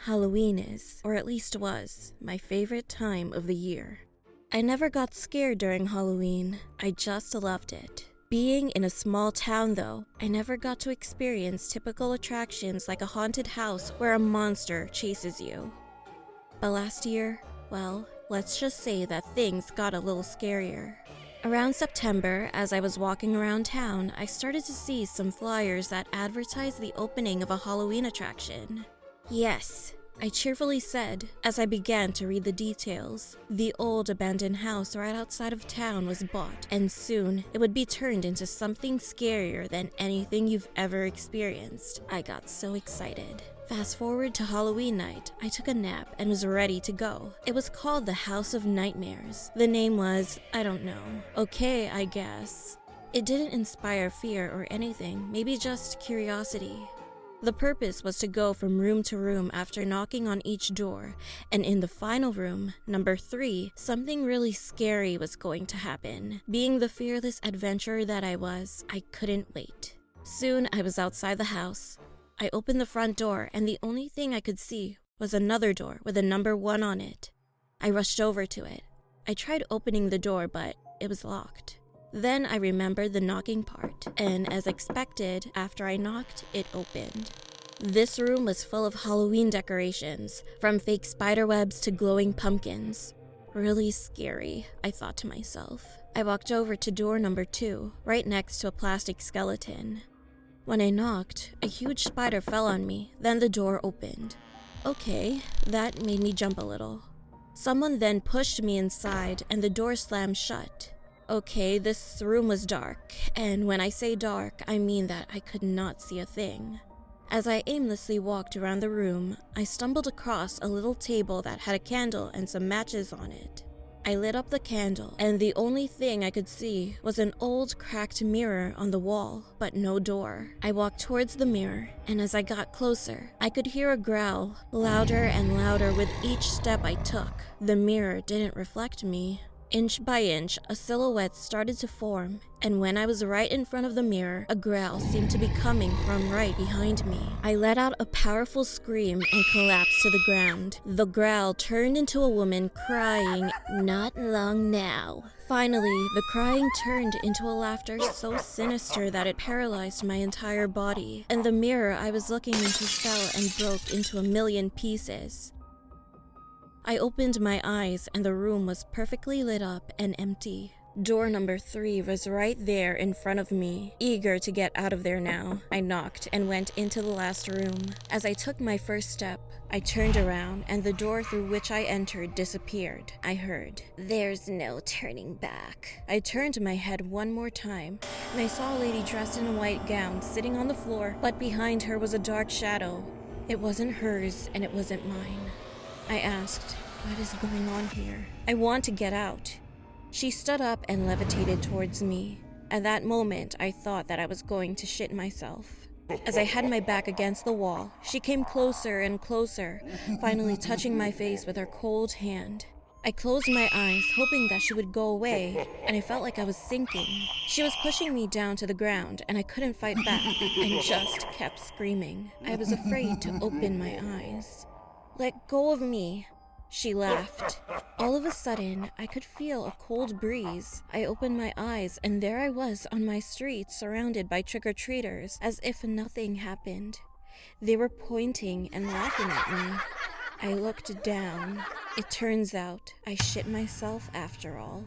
Halloween is, or at least was, my favorite time of the year. I never got scared during Halloween, I just loved it. Being in a small town though, I never got to experience typical attractions like a haunted house where a monster chases you. But last year, well, let's just say that things got a little scarier. Around September, as I was walking around town, I started to see some flyers that advertised the opening of a Halloween attraction. Yes, I cheerfully said, as I began to read the details. The old abandoned house right outside of town was bought, and soon it would be turned into something scarier than anything you've ever experienced. I got so excited. Fast forward to Halloween night, I took a nap and was ready to go. It was called the House of Nightmares. The name was, I don't know, okay, I guess. It didn't inspire fear or anything, maybe just curiosity. The purpose was to go from room to room after knocking on each door, and in the final room, number 3, something really scary was going to happen. Being the fearless adventurer that I was, I couldn't wait. Soon I was outside the house. I opened the front door, and the only thing I could see was another door with a number 1 on it. I rushed over to it. I tried opening the door, but it was locked. Then I remembered the knocking part, and as expected, after I knocked, it opened. This room was full of Halloween decorations, from fake spiderwebs to glowing pumpkins. Really scary, I thought to myself. I walked over to door number 2, right next to a plastic skeleton. When I knocked, a huge spider fell on me, then the door opened. Okay, that made me jump a little. Someone then pushed me inside, and the door slammed shut. Okay, this room was dark, and when I say dark, I mean that I could not see a thing. As I aimlessly walked around the room, I stumbled across a little table that had a candle and some matches on it. I lit up the candle, and the only thing I could see was an old cracked mirror on the wall, but no door. I walked towards the mirror, and as I got closer, I could hear a growl, louder and louder with each step I took. The mirror didn't reflect me. Inch by inch, a silhouette started to form, and when I was right in front of the mirror, a growl seemed to be coming from right behind me. I let out a powerful scream and collapsed to the ground. The growl turned into a woman crying, "Not long now." Finally, the crying turned into a laughter so sinister that it paralyzed my entire body, and the mirror I was looking into fell and broke into a million pieces. I opened my eyes and the room was perfectly lit up and empty. Door number 3 was right there in front of me. Eager to get out of there now, I knocked and went into the last room. As I took my first step, I turned around and the door through which I entered disappeared. I heard, "There's no turning back." I turned my head one more time and I saw a lady dressed in a white gown sitting on the floor, but behind her was a dark shadow. It wasn't hers and it wasn't mine. I asked, "What is going on here? I want to get out." She stood up and levitated towards me. At that moment, I thought that I was going to shit myself. As I had my back against the wall, she came closer and closer, finally touching my face with her cold hand. I closed my eyes, hoping that she would go away, and I felt like I was sinking. She was pushing me down to the ground, and I couldn't fight back, and just kept screaming. I was afraid to open my eyes. "Let go of me," she laughed. All of a sudden, I could feel a cold breeze. I opened my eyes, and there I was on my street, surrounded by trick-or-treaters, as if nothing happened. They were pointing and laughing at me. I looked down. It turns out I shit myself after all.